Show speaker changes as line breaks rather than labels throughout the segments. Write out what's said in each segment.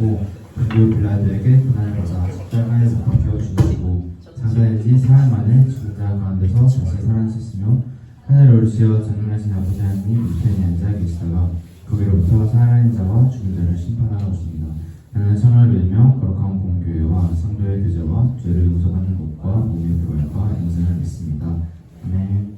주시고 그리고 빌라들에게 고난을 받아 십자가에 못 박혀 죽으시고 장사된 지 사흘 만에 죽은 자 가운데서 다시 살아나셨으며 하늘을 올리시어 전능하신 아버지 하나님 우편에 앉아 계시다가 거기로부터 살아있는 자와 죽은 자를 심판하러 오십니다. 나는 천을 믿으며 거룩한 공교회와 성도의 교제와 죄를 용서받는 것과 몸의 부활과 영생을 믿습니다. 아멘.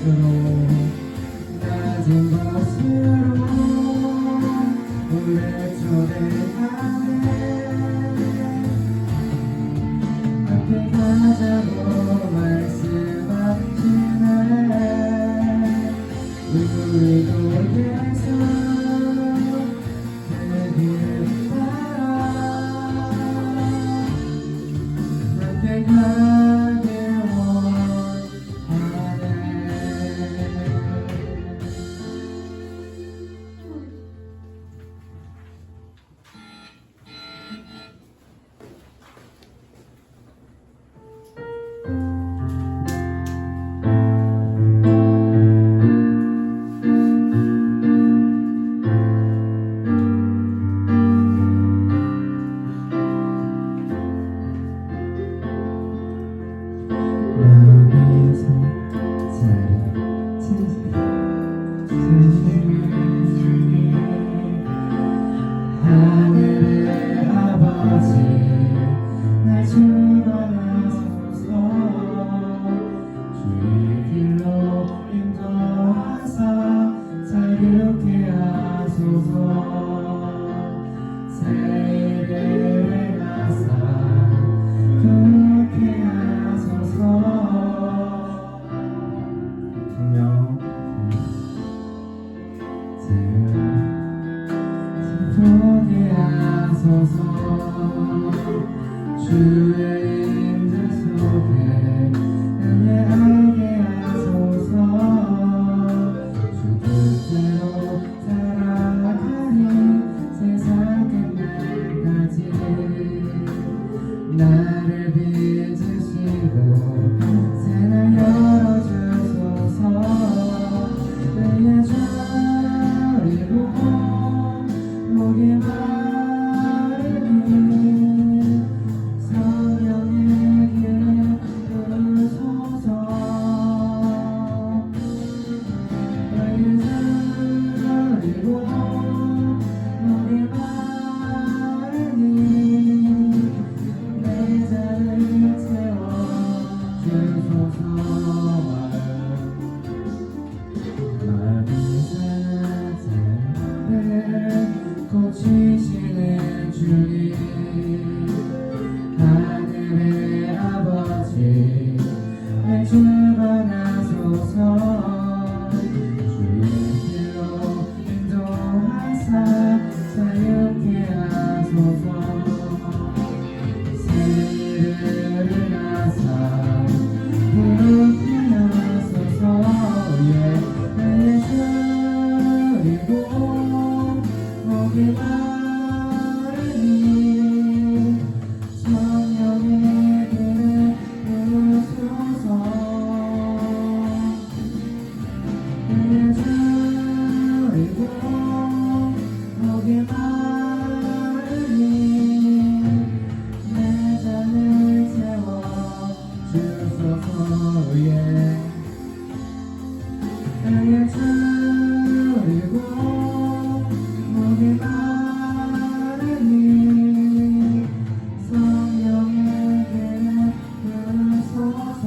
곳으로 낮은 곳으로 우리를 초대하네 함께 가자고 말씀하시네 우리도 예수 그 길을 따라 함께 가길 원하네. 마음에서 하늘의 아버지 날 주관하소서 주의 길로 인도하사 자유케 하소서 새 일을 행하사 그렇게 하소서 분명 슬프게 하소서 주의 임재 속에 은혜 알게 하소서 주 뜻대로 살아가니 세상 끝날까지 나를 빚으시고 새날 열어주소서 내게 저리고 목이 마르니 성령의 길을 부르소서 내게 저리고 목이 마르니 내 잔을 채워주소서 마음이 사자를 고치시는 주님 하늘의 아버지 날 주관하소서 주의 길로 인도하사 자유케 하소서 새 일을 행하사 부르게 하소서 나의 저리고 목이 마르니 성령의 길을 부르소서 나의 저리고 목이 마르니 내 잔을 채워주소서 나의 저리고 목이 마르니 성령의 길을 부르소서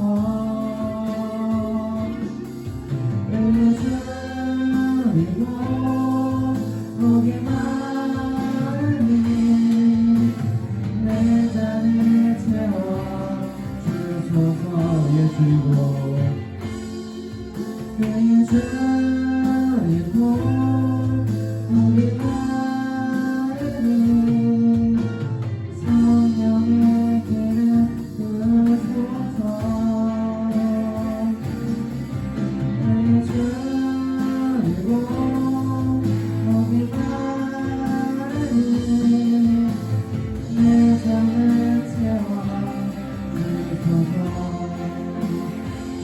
나의 저리고 목이 마르니 내 잔을 채워주소서 예수이고 나의 저리고 목이 마르니 성령의 길을 부르소서 나의 저리고 목이 마르니 내 잔을 채워주소서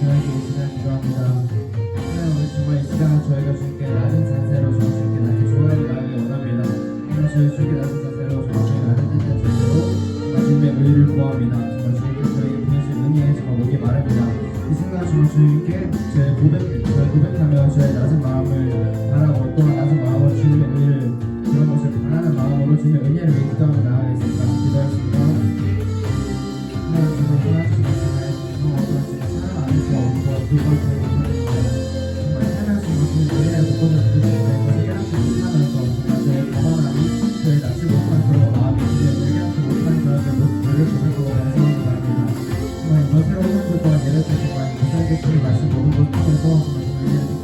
저에게 이 시간 기도합니다. 정말 이 시간 저희가 주님께 낮은 자세로 주님께 낮게 좋아하는 마음이 원합니다. 오늘 저희 주님께 낮은 자세로 주님께 낮은 자세로 정말 주님의 의를 구합니다. 정말 주님께 저희에게 보내주신 은혜에 정말 목이 마릅니다. 이 순간 정말 주님께 저희 고백하며 저의 낮은 마음을 바라고 또한 낮은 마음으로 주님의 의를 그런 것을 바라는 마음으로 주님의 은혜를 위해 기도하며 나아가겠습니다. 기도하겠습니다. 하나님 주님 하나님 주님 사랑 안에서 우리가 불과 되고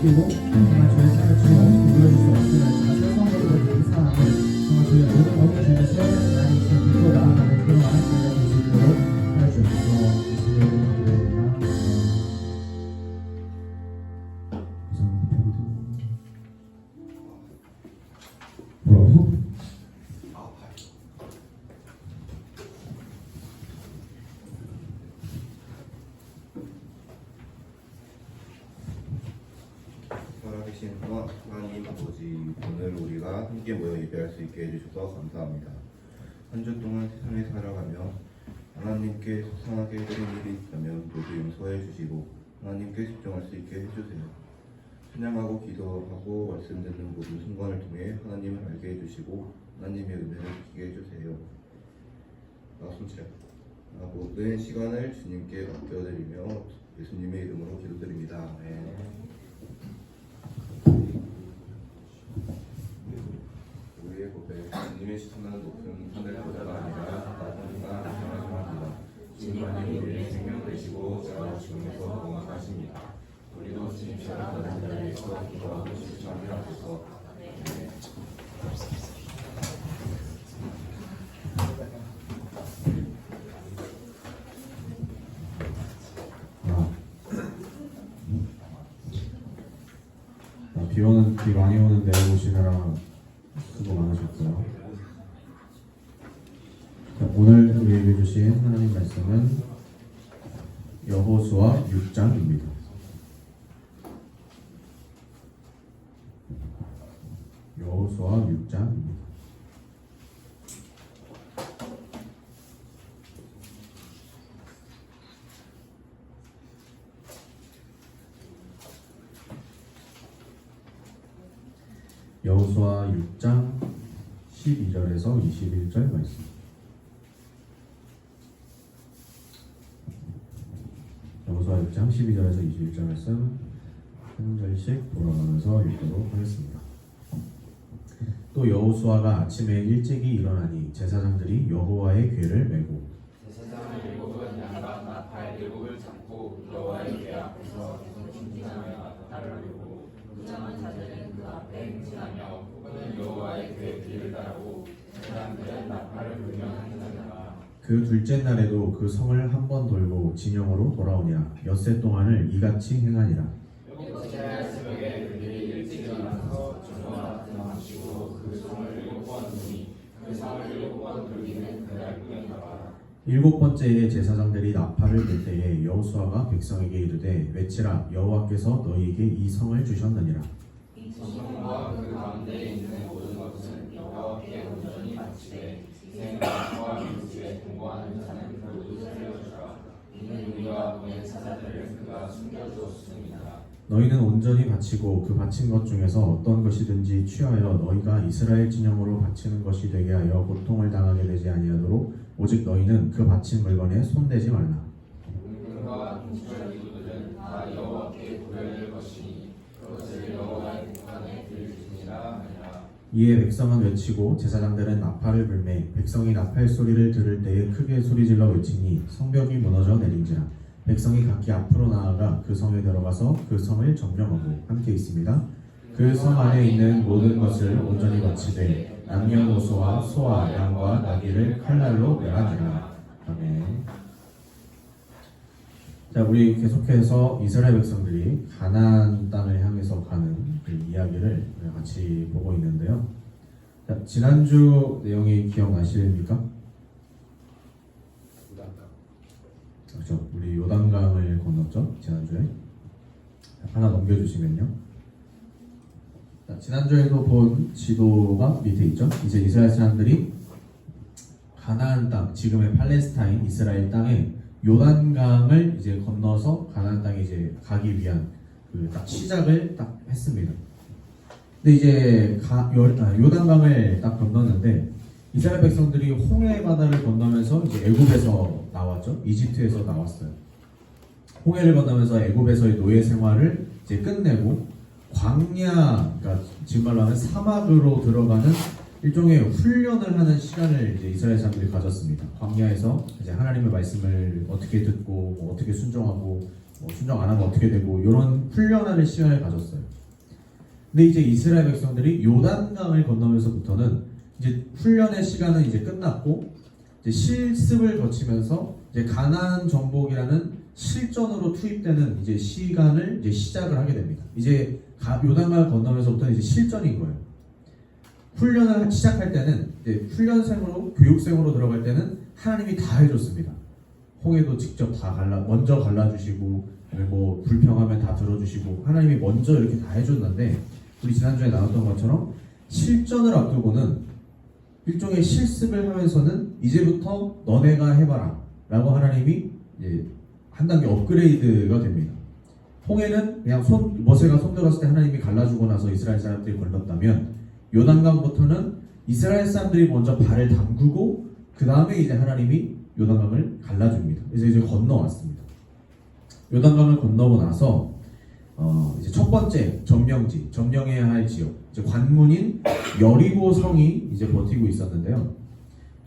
느끼고 정말 저의 삶을 주님 엄청 보여줄 수 없으면 세상으로 이 사람을 정말 저희의 모든 어느 중에서 많이 믿고 나아가는 그런 아이들이 될 수 있도록 도와주셔서 예수님의 기도입니다.
뭐라고?
살아계신 하나님 아버지, 오늘 우리가 함께 모여 예배할 수 있게 해주셔서 감사합니다. 한 주 동안 세상에 살아가며 하나님께 속상하게 해드린 일이 있다면 모두 용서해 주시고 하나님께 집중할 수 있게 해주세요. 찬양하고 기도하고 말씀 듣는 모든 순간을 통해 하나님을 알게 해주시고 하나님의 은혜를 느끼게 해주세요. 모든 시간을 주님께 맡겨드리며 예수님의 이름으로 기도드립니다. 아멘. 우리의 고백, 주님의 시선은 높은 하늘보다가 아니라 낮은 땅을 향하십니다. 주님만이 우리의 생명 되시고 자와 죽음에서 구원하십니다. 우리도 주님처럼 다른 자리에서 기도하고 실천을 하소서.
비 많이 오는데 오시느라 수고 많으셨고요. 오늘 우리에게 주신 하나님 말씀은 여호수아 6장입니다. 여호수아 6장입니다. 여호수아 6장 12절에서 21절 말씀. 여호수아 6장 12절에서 21절 말씀 한 절씩 돌아가면서 읽도록 하겠습니다. 또 여호수아가 아침에 일찍이 일어나니 제사장들이 여호와의 궤를 메고
제사장 일곱은 양과 나팔 일곱을 잡고 여호와의 궤 앞에서 충진하며 나팔을 불고 무장한 자들은 그 앞에 행진하며 혹은 여호와의 궤 뒤를 따르고 제사장들은 나팔을 불며 행진하니라.
그 둘째 날에도 그 성을 한 번 돌고 진영으로 돌아오니라. 엿새 동안을 이같이 행하니라.
일곱째 날 새벽에 그들이 일찍 일어나서 전원아 마시고 그 성을 일곱 번 도니 그 성을 일곱 번 돌기는 그날 꿈이더라.
일곱 번째에 제사장들이 나팔을 불 때에 여호수아가 백성에게 이르되 외치라 여호와께서 너희에게 이 성을 주셨느니라.
이 성과 그 가운데 있는 모든 것은 여호와께 온전히 바치되 생명과 민수에 공고하는 자는 모두 살려주라. 이는 우리가 보낸 사자들을 그가 숨겨주었습니다.
너희는 온전히 바치고 그 바친 것 중에서 어떤 것이든지 취하여 너희가 이스라엘 진영으로 바치는 것이 되게 하여 고통을 당하게 되지 아니하도록 오직 너희는 그 바친 물건에 손대지 말라.
은과 동철 이구들은 다 여호와께 구별될 것이니 그것을 여호와의 공간에 드리니라 하니라.
이에 백성은 외치고 제사장들은 나팔을 불매 백성이 나팔 소리를 들을 때에 크게 소리질러 외치니 성벽이 무너져 내린지라. 백성이 각기 앞으로 나아가 그 성에 들어가서 그 성을 점령하고 함께 있습니다. 그 성 안에 있는 모든 것을 온전히 바치되 남녀노소와 소와 양과 나귀를 칼날로 멸하니라. 아멘. 자, 우리 계속해서 이스라엘 백성들이 가나안 땅을 향해서 가는 그 이야기를 같이 보고 있는데요. 자, 지난주 내용이 기억나십니까? 그렇죠. 우리 요단강을 건넜죠. 지난주에. 하나 넘겨주시면요. 자, 지난주에도 본 지도가 밑에 있죠. 이제 이스라엘 사람들이 가나안 땅, 지금의 팔레스타인 이스라엘 땅에 요단강을 이제 건너서 가나안 땅에 이제 가기 위한 그 딱 시작을 딱 했습니다. 근데 이제 요단강을 딱 건넜는데 이스라엘 백성들이 홍해 바다를 건너면서 이제 애굽에서 나왔죠. 이집트에서 나왔어요. 홍해를 건너면서 애굽에서의 노예 생활을 이제 끝내고 광야, 그러니까 지금 말로 하면 사막으로 들어가는 일종의 훈련을 하는 시간을 이제 이스라엘 사람들이 가졌습니다. 광야에서 이제 하나님의 말씀을 어떻게 듣고 뭐 어떻게 순종하고 뭐 순종 안 하면 어떻게 되고 이런 훈련하는 시간을 가졌어요.
근데 이제 이스라엘 백성들이 요단강을 건너면서부터는 이제 훈련의 시간은 이제 끝났고 이제 실습을 거치면서 이제 가나안 정복이라는 실전으로 투입되는 이제 시간을 이제 시작을 하게 됩니다. 이제 요단강을 건너면서부터 이제 실전인 거예요. 훈련을 시작할 때는 이제 훈련생으로 교육생으로 들어갈 때는 하나님이 다 해줬습니다. 홍해도 직접 다 먼저 갈라주시고 뭐 불평하면 다 들어주시고 하나님이 먼저 이렇게 다 해줬는데 우리 지난주에 나눴던 것처럼 실전을 앞두고는 일종의 실습을 하면서는 이제부터 너네가 해봐라 라고 하나님이 이제 한 단계 업그레이드가 됩니다. 홍해는 그냥 모세가 손들었을 때 하나님이 갈라주고 나서 이스라엘 사람들이 건넜다면 요단강부터는 이스라엘 사람들이 먼저 발을 담그고 그 다음에 이제 하나님이 요단강을 갈라줍니다. 그래서 이제 건너왔습니다. 요단강을 건너고 나서 이제 첫 번째 점령해야 할 지역, 이제 관문인 여리고 성이 이제 버티고 있었는데요.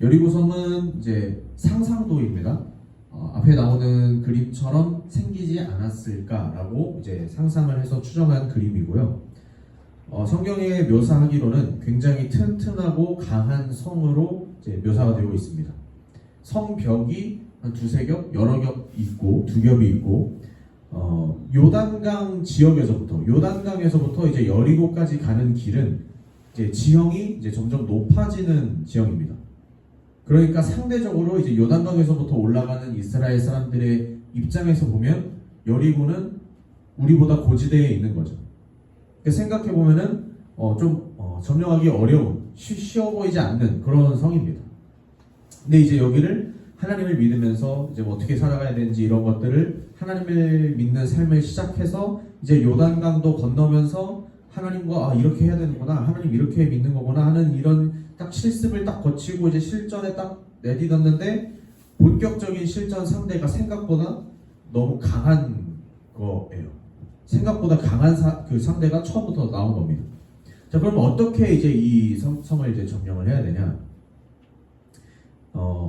여리고 성은 이제 상상도입니다. 앞에 나오는 그림처럼 생기지 않았을까라고 이제 상상을 해서 추정한 그림이고요. 성경에 묘사하기로는 굉장히 튼튼하고 강한 성으로 이제 묘사가 되고 있습니다. 성벽이 한 두세 겹, 여러 겹 있고 두 겹이 있고 요단강 지역에서부터 요단강에서부터 이제 여리고까지 가는 길은 이제 지형이 이제 점점 높아지는 지형입니다. 그러니까 상대적으로 이제 요단강에서부터 올라가는 이스라엘 사람들의 입장에서 보면 여리고는 우리보다 고지대에 있는 거죠. 생각해 보면은 좀 점령하기 어려운 쉬워 보이지 않는 그런 성입니다. 근데 이제 여기를 하나님을 믿으면서 이제 뭐 어떻게 살아가야 되는지 이런 것들을 하나님을 믿는 삶을 시작해서 이제 요단강도 건너면서 하나님과 이렇게 해야 되는구나, 하나님 이렇게 믿는 거구나 하는 이런 딱 실습을 딱 거치고 이제 실전에 딱 내딛었는데 본격적인 실전 상대가 생각보다 너무 강한 거예요. 생각보다 강한 그 상대가 처음부터 나온 겁니다. 자, 그럼 어떻게 이제 이 성을 이제 점령을 해야 되냐?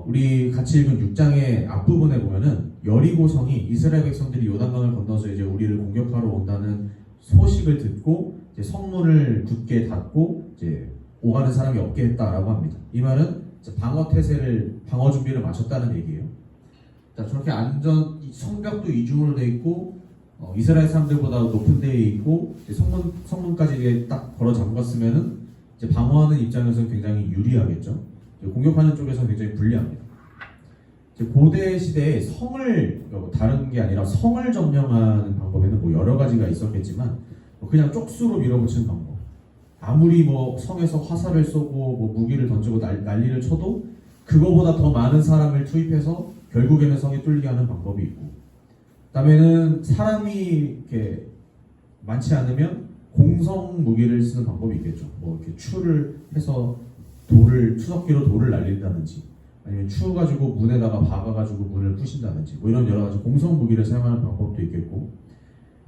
우리 같이 읽은 6장의 앞부분에 보면은 여리고성이 이스라엘 백성들이 요단강을 건너서 이제 우리를 공격하러 온다는 소식을 듣고 이제 성문을 굳게 닫고 이제 오가는 사람이 없게 했다라고 합니다. 이 말은 방어 준비를 마쳤다는 얘기예요. 자, 저렇게 성벽도 이중으로 돼 있고 이스라엘 사람들보다 높은 데에 있고 이제 성문까지 이제 딱 걸어 잠갔으면은 이제 방어하는 입장에서는 굉장히 유리하겠죠. 공격하는 쪽에서 굉장히 불리합니다. 고대 시대에 성을 다른 게 아니라 성을 점령하는 방법에는 뭐 여러 가지가 있었겠지만 그냥 쪽수로 밀어붙이는 방법. 아무리 뭐 성에서 화살을 쏘고 뭐 무기를 던지고 난리를 쳐도 그거보다 더 많은 사람을 투입해서 결국에는 성이 뚫리게 하는 방법이 있고, 그다음에는 사람이 이렇게 많지 않으면 공성 무기를 쓰는 방법이 있겠죠. 뭐 이렇게 추를 해서 추석기로 돌을 날린다든지, 아니면 추 가지고 문에다가 박아가지고 문을 부신다든지, 뭐 이런 여러 가지 공성 무기를 사용하는 방법도 있겠고,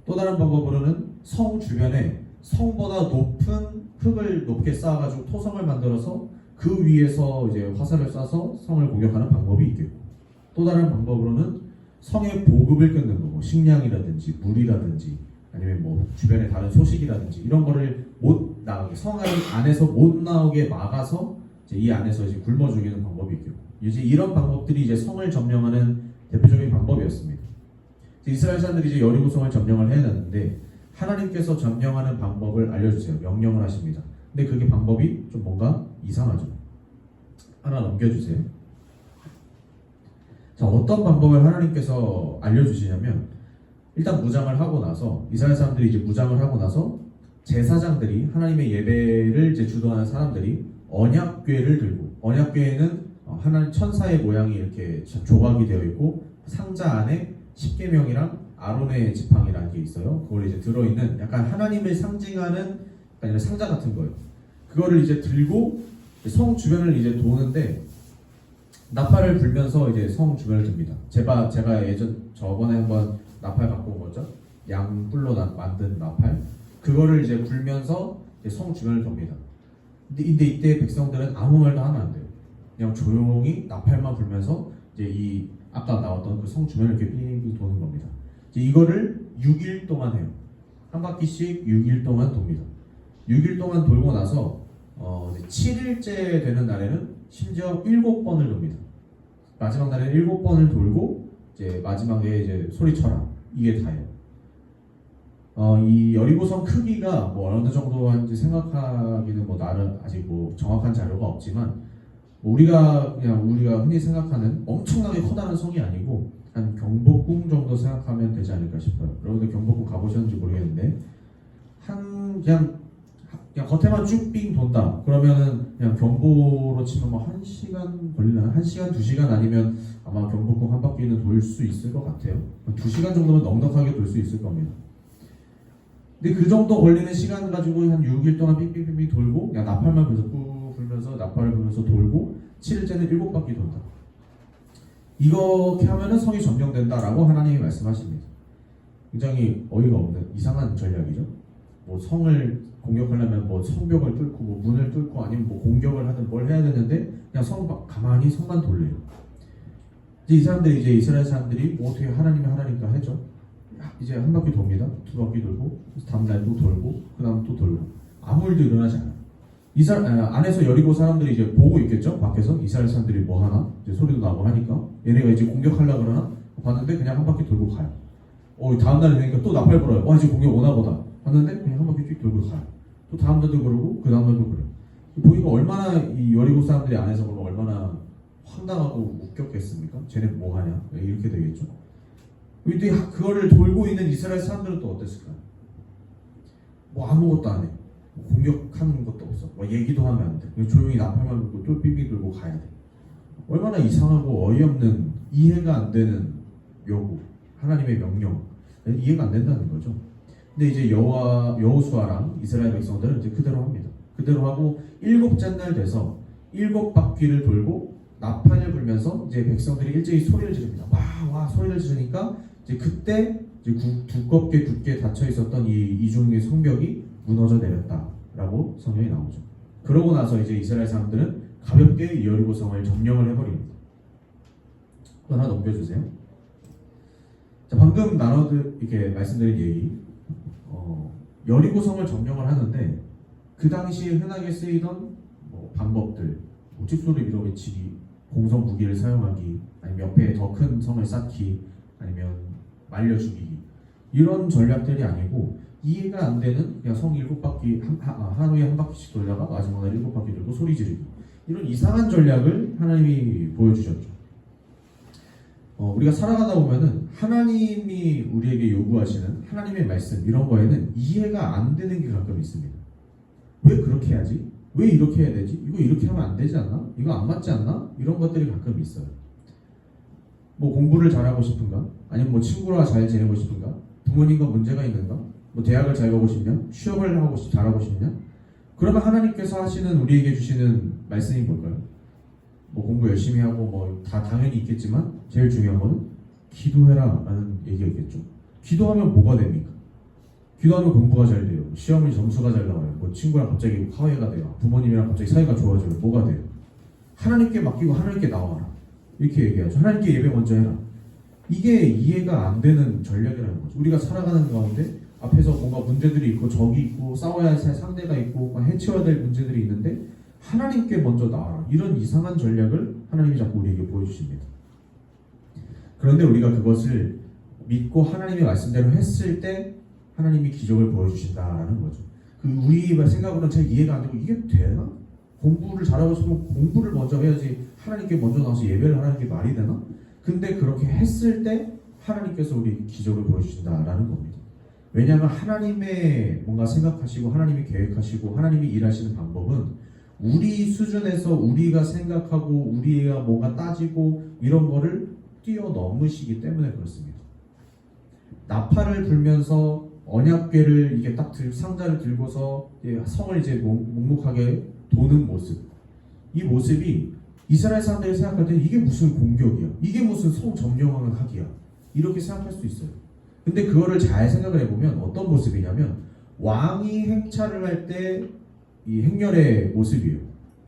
또 다른 방법으로는 성 주변에 성보다 높은 흙을 높게 쌓아가지고 토성을 만들어서 그 위에서 이제 화살을 쏴서 성을 공격하는 방법이 있겠고, 또 다른 방법으로는 성의 보급을 끊는 거고, 식량이라든지 물이라든지 아니면 뭐 주변에 다른 소식이라든지 이런 거를 못 나가게, 성 안에서 못 나오게 막아서 이제 이 안에서 이제 굶어 죽이는 방법이 있겠고, 이제 이런 방법들이 이제 성을 점령하는 대표적인 방법이었습니다. 이스라엘 사람들이 이제 여리고성을 점령을 해야 되는데 하나님께서 점령하는 방법을 알려주세요. 명령을 하십니다. 근데 그게 방법이 좀 뭔가 이상하죠. 하나 넘겨주세요. 자, 어떤 방법을 하나님께서 알려주시냐면, 일단 무장을 하고 나서 이스라엘 사람들이 이제 무장을 하고 나서 제사장들이, 하나님의 예배를 이제 주도하는 사람들이 언약궤를 들고, 언약궤에는 하나님 천사의 모양이 이렇게 조각이 되어 있고 상자 안에 십계명이랑 아론의 지팡이라는 게 있어요. 그걸 이제 들어있는 약간 하나님을 상징하는 약간 상자 같은 거예요. 그거를 이제 들고 성 주변을 이제 도는데 나팔을 불면서 이제 성 주변을 돕니다. 제가 저번에 한번 나팔 갖고 온 거죠. 양뿔로 만든 나팔. 그거를 이제 불면서 이제 성 주변을 돕니다. 근데 이때 백성들은 아무 말도 하면 안 돼요. 그냥 조용히 나팔만 불면서 이제 아까 나왔던 그 성 주변을 이렇게 빙빙 도는 겁니다. 이제 이거를 6일 동안 해요. 한 바퀴씩 6일 동안 돕니다.
6일 동안 돌고 나서 7일째 되는 날에는 심지어 7번을 돕니다. 마지막 날에는 7번을 돌고 이제 마지막에 이제 소리쳐라. 이게 다예요. 이 여리고성 크기가 뭐 어느 정도 한지 생각하기는 뭐 나름 아직 뭐 정확한 자료가 없지만 우리가 흔히 생각하는 엄청나게 커다란 성이 아니고 한 경복궁 정도 생각하면 되지 않을까 싶어요. 여러분들 경복궁 가보셨는지 모르겠는데 그냥 겉에만 쭉 빙 돈다. 그러면은 그냥 경보로 치면 뭐 1시간 걸리나? 1시간, 2시간 아니면 아마 경복궁 한 바퀴는 돌 수 있을 것 같아요. 2시간 정도면 넉넉하게 돌 수 있을 겁니다. 근데 그 정도 걸리는 시간 가지고 한 6일 동안 빙빙빙빙 돌고 그냥 나팔만 불면서 나팔을 불면서 돌고 7일째는 7바퀴 돈다. 이렇게 하면은 성이 점령된다라고 하나님이 말씀하십니다. 굉장히 어이가 없는 이상한 전략이죠. 뭐 성을 공격하려면 뭐 성벽을 뚫고 뭐 문을 뚫고 아니면 뭐 공격을 하든 뭘 해야 되는데 그냥 가만히 성만 돌려요. 이제 이 사람들이 이제 이스라엘 사람들이 뭐 어떻게 하나님이 하나니까 하죠. 이제 한 바퀴 돕니다. 2바퀴 돌고 다음 날 또 돌고 그 다음 또 돌고 아무 일도 일어나지 않아요. 안에서 여리고 사람들이 이제 보고 있겠죠. 밖에서 이스라엘 사람들이 뭐 하나 이제 소리도 나고 하니까 얘네가 이제 공격하려고 그러나 봤는데 그냥 한 바퀴 돌고 가요. 다음 날에 되니까 또 나팔 불어요. 이제 공격 오나 보다 봤는데 그냥 한 바퀴 쭉 돌고 가요. 또 다음 날도 그러고 그 다음 날도 그래요. 보니까 얼마나 이 여리고 사람들이 안에서 보면 얼마나 황당하고 웃겼겠습니까? 쟤네 뭐 하냐 이렇게 되겠죠. 근데 그거를 돌고 있는 이스라엘 사람들은 또 어땠을까요? 뭐 아무것도 안 해. 뭐 공격하는 것도 없어. 뭐 얘기도 하면 안 돼. 그냥 조용히 나팔만 불고 똘빙빙 돌고 가야 돼. 얼마나 이상하고 어이없는 이해가 안 되는 요구, 하나님의 명령 이해가 안 된다는 거죠. 근데 이제 여호수아랑 이스라엘 백성들은 이제 그대로 합니다. 그대로 하고 7째 날 돼서 7바퀴를 돌고 나팔을 불면서 이제 백성들이 일제히 소리를 지릅니다. 와 소리를 지르니까 이제 그때 이제 두껍게 굳게 닫혀 있었던 이 이중의 성벽이 무너져 내렸다라고 성경이 나오죠. 그러고 나서 이제 이스라엘 사람들은 가볍게 여리고성을 점령을 해버립니다. 또 하나 넘겨주세요. 자, 방금 이렇게 말씀드린 얘기, 여리고성을 점령을 하는데 그 당시에 흔하게 쓰이던 뭐 방법들, 집소를 밀어붙이기, 공성 무기를 사용하기, 아니면 옆에 더 큰 성을 쌓기, 아니면 말려 죽이기 이런 전략들이 아니고 이해가 안 되는 그냥 성 7바퀴 하루에 한 바퀴씩 돌다가 마지막 날 7바퀴 돌고 소리 지르기 이런 이상한 전략을 하나님이 보여주셨죠. 우리가 살아가다 보면은 하나님이 우리에게 요구하시는 하나님의 말씀 이런 거에는 이해가 안 되는 게 가끔 있습니다. 왜 그렇게 해야지? 왜 이렇게 해야 되지? 이거 이렇게 하면 안 되지 않나? 이거 안 맞지 않나? 이런 것들이 가끔 있어요. 뭐 공부를 잘하고 싶은가? 아니면 뭐 친구와 잘 지내고 싶은가? 부모님과 문제가 있는가? 뭐 대학을 잘 가고 싶냐? 취업을 잘하고 싶냐? 그러면 하나님께서 하시는 우리에게 주시는 말씀이 뭘까요? 뭐 공부 열심히 하고 뭐 다 당연히 있겠지만 제일 중요한 거는 기도해라 라는 얘기가 있겠죠. 기도하면 뭐가 됩니까? 기도하면 공부가 잘 돼요. 시험을 점수가 잘 나와요. 뭐 친구랑 갑자기 화해가 돼요. 부모님이랑 갑자기 사이가 좋아져요. 뭐가 돼요? 하나님께 맡기고 하나님께 나와라. 이렇게 얘기하죠. 하나님께 예배 먼저 해라. 이게 이해가 안 되는 전략이라는 거죠. 우리가 살아가는 가운데 앞에서 뭔가 문제들이 있고 적이 있고 싸워야 할 상대가 있고 해치워야 될 문제들이 있는데 하나님께 먼저 나와라. 이런 이상한 전략을 하나님이 자꾸 우리에게 보여주십니다. 그런데 우리가 그것을 믿고 하나님의 말씀대로 했을 때 하나님이 기적을 보여주신다라는 거죠. 우리 생각으로는 잘 이해가 안 되고 이게 되나? 공부를 잘하고 싶으면 공부를 먼저 해야지 하나님께 먼저 나와서 예배를 하는 게 말이 되나? 근데 그렇게 했을 때 하나님께서 우리 기적을 보여주신다라는 겁니다. 왜냐하면 하나님의 뭔가 생각하시고 하나님이 계획하시고 하나님이 일하시는 방법은 우리 수준에서 우리가 생각하고 우리가 뭔가 따지고 이런 거를 뛰어넘으시기 때문에 그렇습니다. 나팔을 불면서 언약궤를 이게 딱 상자를 들고서 성을 이제 묵묵하게 도는 모습, 이 모습이 이스라엘 사람들이 생각할 때 이게 무슨 공격이야, 이게 무슨 성 점령을 하기야 이렇게 생각할 수 있어요. 근데 그거를 잘 생각을 해보면 어떤 모습이냐면 왕이 행차를 할 때 이 행렬의 모습이에요.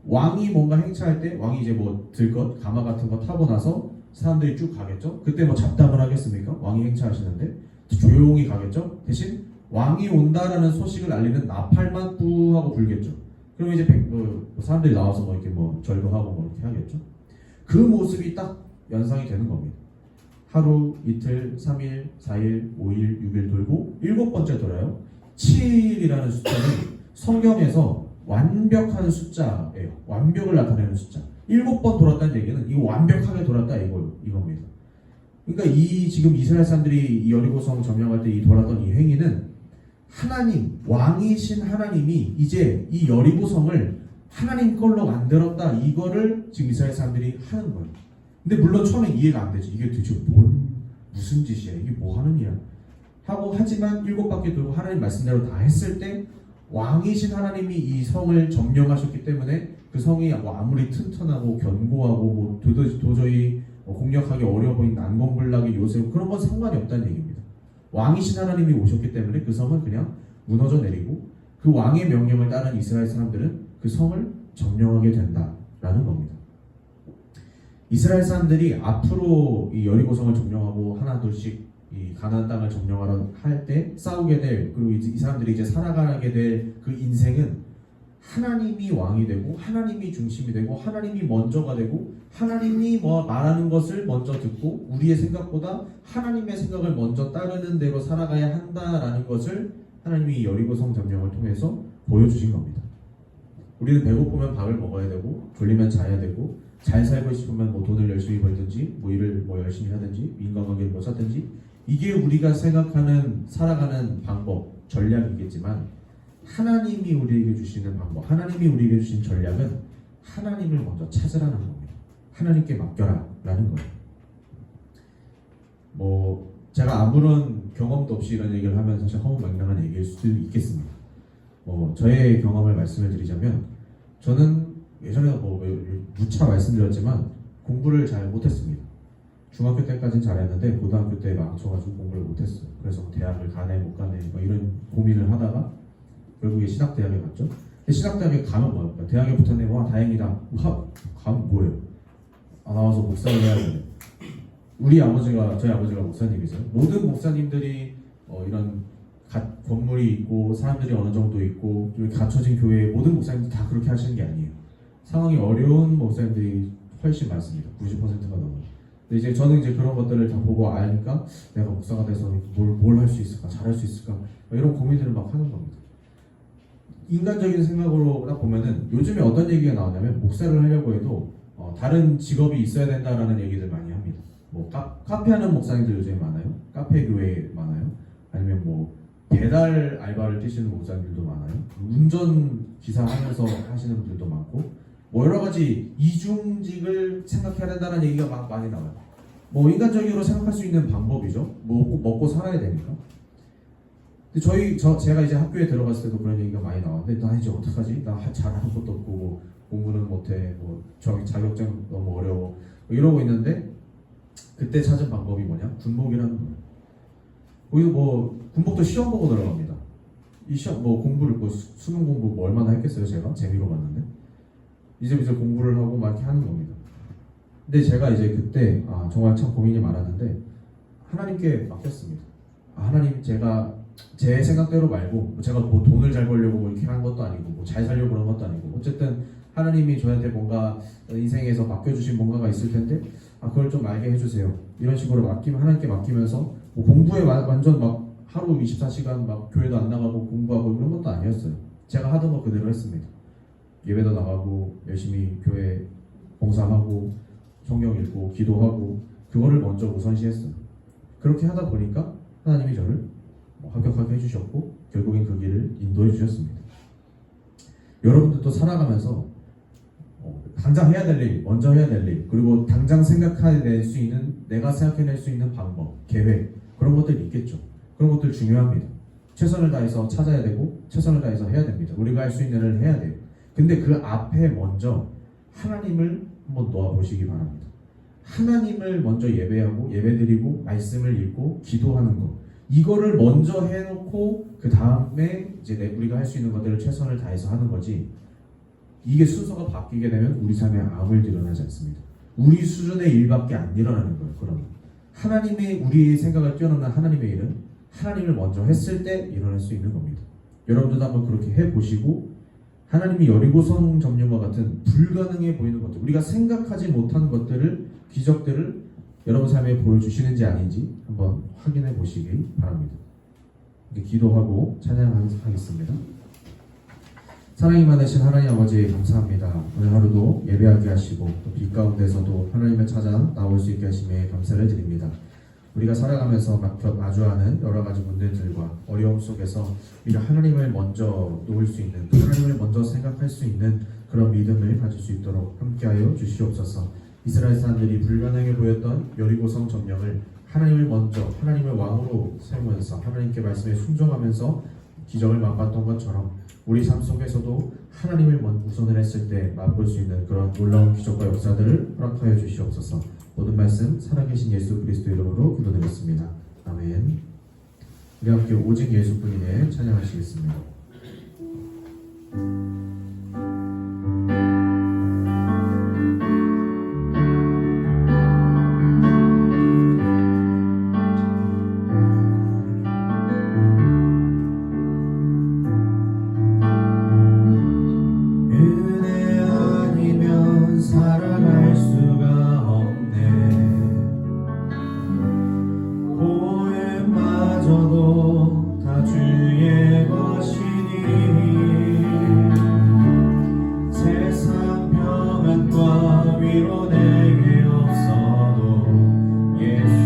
왕이 뭔가 행차할 때 왕이 이제 뭐 들것 가마 같은 거 타고 나서 사람들이 쭉 가겠죠. 그때 뭐 잡담을 하겠습니까? 왕이 행차하시는데 조용히 가겠죠. 대신 왕이 온다라는 소식을 알리는 나팔만 뿌하고 불겠죠. 그럼 이제 사람들이 나와서 뭐 이렇게 뭐 절거하고 뭐 이렇게 하겠죠. 그 모습이 딱 연상이 되는 겁니다. 하루, 이틀, 3일, 4일, 5일, 6일 돌고 7번째 돌아요. 7이라는 숫자는 성경에서 완벽한 숫자예요. 완벽을 나타내는 숫자. 7번 돌았다는 얘기는 이거 완벽하게 돌았다 이겁니다. 그러니까 지금 이스라엘 사람들이 이 여리고성 점령할 때 돌았던 이 행위는 하나님, 왕이신 하나님이 이제 이 여리고성을 하나님 걸로 만들었다 이거를 지금 이스라엘 사람들이 하는 거예요. 근데 물론 처음에 이해가 안 되지. 이게 도대체 무슨 짓이야? 이게 뭐 하는 일이야? 하고 하지만 7바퀴 돌고 하나님 말씀대로 다 했을 때 왕이신 하나님이 이 성을 점령하셨기 때문에 그 성이 뭐 아무리 튼튼하고 견고하고 뭐 도저히 공략하기 어려워 보이는 난공불락의 요새 그런 건 상관이 없다는 얘기입니다. 왕이신 하나님이 오셨기 때문에 그 성은 그냥 무너져 내리고 그 왕의 명령을 따른 이스라엘 사람들은 그 성을 점령하게 된다라는 겁니다. 이스라엘 사람들이 앞으로 이 여리고성을 점령하고 하나둘씩 이 가나안 땅을 점령하러 할 때 싸우게 될 그리고 이 사람들이 이제 살아가게 될 그 인생은 하나님이 왕이 되고 하나님이 중심이 되고 하나님이 먼저가 되고 하나님이 뭐 말하는 것을 먼저 듣고 우리의 생각보다 하나님의 생각을 먼저 따르는 대로 살아가야 한다라는 것을 하나님이 여리고성 점령을 통해서 보여주신 겁니다. 우리는 배고프면 밥을 먹어야 되고 졸리면 자야 되고 잘 살고 싶으면 뭐 돈을 열심히 벌든지 뭐 일을 뭐 열심히 하든지 인간관계를 뭐 쌓든지 이게 우리가 생각하는 살아가는 방법 전략이겠지만 하나님이 우리에게 주시는 방법 하나님이 우리에게 주신 전략은 하나님을 먼저 찾으라는 겁니다. 하나님께 맡겨라 라는 거예요. 뭐 제가 아무런 경험도 없이 이런 얘기를 하면 사실 허무맹랑한 얘기일 수도 있겠습니다. 뭐 저의 경험을 말씀을 드리자면 저는 예전에 뭐 누차 말씀드렸지만 공부를 잘 못했습니다. 중학교 때까지는 잘했는데 고등학교 때 망쳐가지고 공부를 못했어요. 그래서 대학을 가네 못 가네 뭐 이런 고민을 하다가 결국에 신학대학에 갔죠. 근데 신학대학에 가면 뭐예요? 대학에 붙었네. 와 다행이다. 가면 뭐예요? 나와서 목사를 해야 되네. 저희 아버지가 목사님이세요. 모든 목사님들이 이런 건물이 있고 사람들이 어느 정도 있고 좀 갖춰진 교회에 모든 목사님들이 다 그렇게 하시는 게 아니에요. 상황이 어려운 목사님들이 훨씬 많습니다. 90%가 넘어요. 근데 이제 저는 이제 그런 것들을 다 보고 아니까 내가 목사가 돼서 뭘 할 수 있을까, 잘할 수 있을까 이런 고민들을 막 하는 겁니다. 인간적인 생각으로 딱 보면은 요즘에 어떤 얘기가 나오냐면 목사를 하려고 해도 다른 직업이 있어야 된다라는 얘기들 많이 합니다. 뭐 카페하는 목사님들 요즘에 많아요. 카페 교회 많아요. 아니면 뭐 배달 알바를 뛰시는 목사님들도 많아요. 운전 기사 하면서 하시는 분들도 많고 뭐 여러 가지 이중직을 생각해야 된다는 얘기가 막 많이 나와요. 뭐 인간적으로 생각할 수 있는 방법이죠. 먹고 살아야 되니까. 근데 제가 이제 학교에 들어갔을 때도 그런 얘기가 많이 나왔는데 나 이제 어떡하지? 나 잘하는 것도 없고 뭐 공부는 못해. 뭐 자격증 너무 어려워. 뭐 이러고 있는데 그때 찾은 방법이 뭐냐? 군복이라는 거예요. 거기서 뭐 군복도 시험 보고 들어갑니다. 이 시험 뭐 공부를 수능 공부 뭐 얼마나 했겠어요? 제가 재미로 봤는데 이제 공부를 하고 막 이렇게 하는 겁니다. 근데 제가 이제 그때 정말 참 고민이 많았는데 하나님께 맡겼습니다. 하나님 제가 제 생각대로 말고 제가 뭐 돈을 잘 벌려고 뭐 이렇게 한 것도 아니고 뭐 잘 살려고 그런 것도 아니고 어쨌든 하나님이 저한테 뭔가 인생에서 맡겨주신 뭔가가 있을 텐데 그걸 좀 알게 해주세요. 이런 식으로 하나님께 맡기면서 뭐 공부에 완전 막 하루 24시간 막 교회도 안 나가고 공부하고 이런 것도 아니었어요. 제가 하던 거 그대로 했습니다. 예배도 나가고 열심히 교회 봉사하고 성경 읽고 기도하고 그거를 먼저 우선시했어요. 그렇게 하다 보니까 하나님이 저를 합격하게 해주셨고 결국엔 그 길을 인도해 주셨습니다. 여러분들도 살아가면서 당장 해야 될 일, 먼저 해야 될 일, 그리고 당장 생각해낼 수 있는 내가 생각해낼 수 있는 방법, 계획 그런 것들이 있겠죠. 그런 것들 중요합니다. 최선을 다해서 찾아야 되고 최선을 다해서 해야 됩니다. 우리가 할 수 있는 일을 해야 돼요. 근데 그 앞에 먼저 하나님을 한번 놓아보시기 바랍니다. 하나님을 먼저 예배하고 예배드리고 말씀을 읽고 기도하는 것 이거를 먼저 해놓고 그 다음에 이제 우리가 할 수 있는 것들을 최선을 다해서 하는 거지. 이게 순서가 바뀌게 되면 우리 삶에 아무 일도 일어나지 않습니다. 우리 수준의 일밖에 안 일어나는 거예요. 그러면 하나님의 우리의 생각을 뛰어넘는 하나님의 일은 하나님을 먼저 했을 때 일어날 수 있는 겁니다. 여러분들도 한번 그렇게 해보시고 하나님이 여리고성 점령과 같은 불가능해 보이는 것들, 우리가 생각하지 못한 것들을, 기적들을 여러분 삶에 보여주시는지 아닌지 한번 확인해 보시기 바랍니다. 이제 기도하고 찬양하겠습니다. 사랑이 많으신 하나님 아버지 감사합니다. 오늘 하루도 예배하게 하시고 또 빛 가운데서도 하나님을 찾아 나올 수 있게 하심에 감사를 드립니다. 우리가 살아가면서 마주하는 여러 가지 문제들과 어려움 속에서 우리가 하나님을 먼저 놓을 수 있는, 하나님을 먼저 생각할 수 있는 그런 믿음을 가질 수 있도록 함께하여 주시옵소서. 이스라엘 사람들이 불가능해 보였던 여리고성 점령을 하나님을 먼저, 하나님을 왕으로 세우면서 하나님께 말씀에 순종하면서 기적을 맛봤던 것처럼 우리 삶 속에서도 하나님을 우선을 했을 때 맛볼 수 있는 그런 놀라운 기적과 역사들을 허락하여 주시옵소서. 모든 말씀 살아계신 예수 그리스도 이름으로 기도드렸습니다. 아멘. 우리 함께 오직 예수뿐이네 찬양하시겠습니다.
은혜 아니면 살아갈 수가 없네. 고행마저도 다 주의 것이니 세상 평안과 위로 내게 없어도 예수,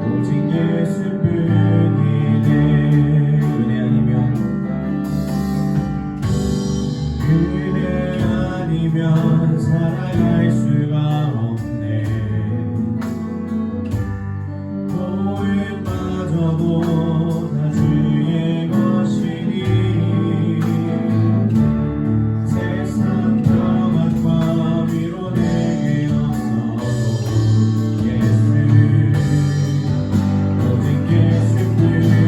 오직 예수뿐이네. 은혜 아니면 살아갈 수가 없네. 고행마저도 다 주의 것이니 세상 평안과 위로 내게 없어도 예수, 오직 예수뿐이네.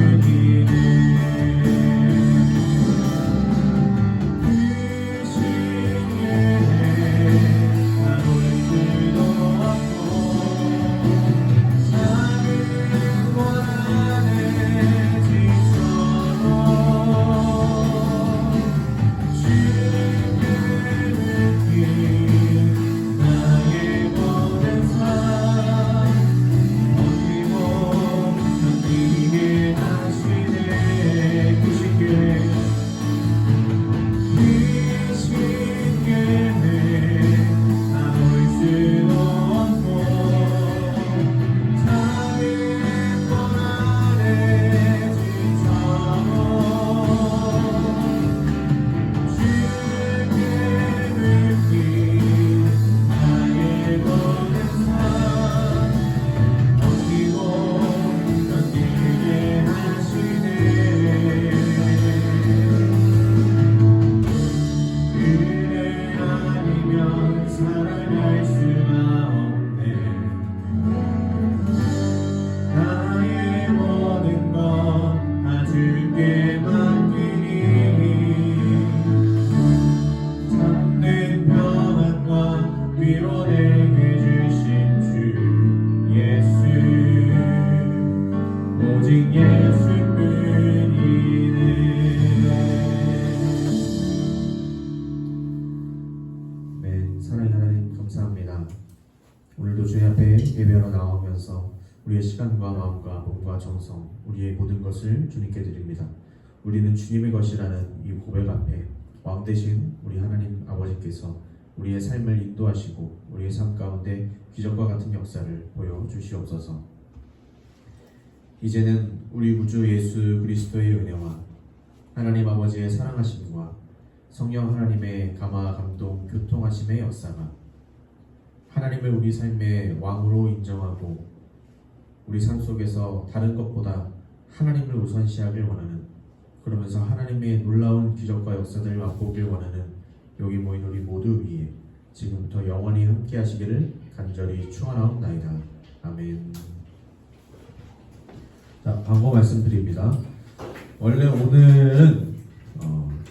살아갈 수가 없네. 나의 모든 것 다 주께 맡기니 참된 평안과 위로 내게 주신 주 예수, 오직 예수뿐이네.
사랑하는 하나님 감사합니다. 오늘도 주의 앞에 예배하러 나오면서 우리의 시간과 마음과 몸과 정성, 우리의 모든 것을 주님께 드립니다. 우리는 주님의 것이라는 이 고백 앞에 왕 되신 우리 하나님 아버지께서 우리의 삶을 인도하시고 우리의 삶 가운데 기적과 같은 역사를 보여주시옵소서. 이제는 우리 구주 예수 그리스도의 은혜와 하나님 아버지의 사랑하심과 성령 하나님의 감화 감동 교통하심의 역사가 하나님을 우리 삶의 왕으로 인정하고 우리 삶 속에서 다른 것보다 하나님을 우선시하길 원하는, 그러면서 하나님의 놀라운 기적과 역사들을 맛보길 원하는 여기 모인 우리 모두 위에 지금부터 영원히 함께 하시기를 간절히 축원하옵나이다. 아멘. 자, 광고 말씀드립니다. 원래 오늘은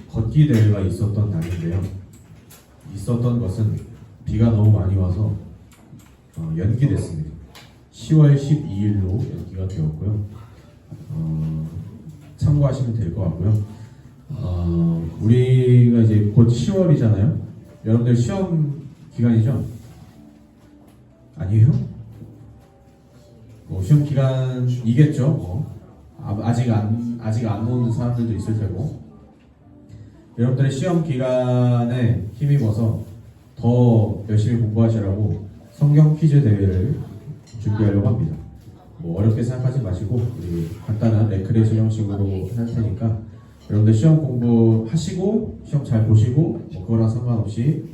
걷기 대회가 있었던 날인데요. 있었던 것은 비가 너무 많이 와서 연기됐습니다. 10월 12일로 연기가 되었고요. 참고하시면 될 것 같고요. 우리가 이제 곧 10월이잖아요. 여러분들 시험 기간이죠? 아니에요? 시험 기간이겠죠. 아직 안 온 사람들도 있을 테고. 여러분들의 시험 기간에 힘입어서 더 열심히 공부하시라고 성경 퀴즈 대회를 준비하려고 합니다. 어렵게 생각하지 마시고 우리 간단한 레크레이션 형식으로 할 테니까 여러분들 시험 공부하시고 시험 잘 보시고 그거랑 상관없이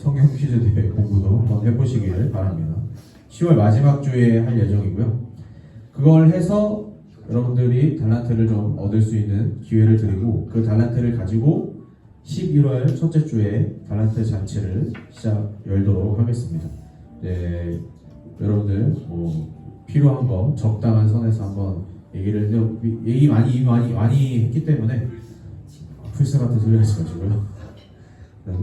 성경 퀴즈 대회 공부도 한번 해보시기를 바랍니다. 10월 마지막 주에 할 예정이고요. 그걸 해서 여러분들이 달란트를 좀 얻을 수 있는 기회를 드리고 그 달란트를 가지고 11월 첫째 주에 달란트 잔치를 열도록 하겠습니다. 네, 여러분들 필요한 거 적당한 선에서 한번 얘기 많이 했기 때문에 풀스 같은 소리 하지 마시고요.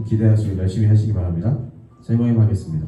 기대하시고 열심히 하시기 바랍니다. 자, 이모임 하겠습니다.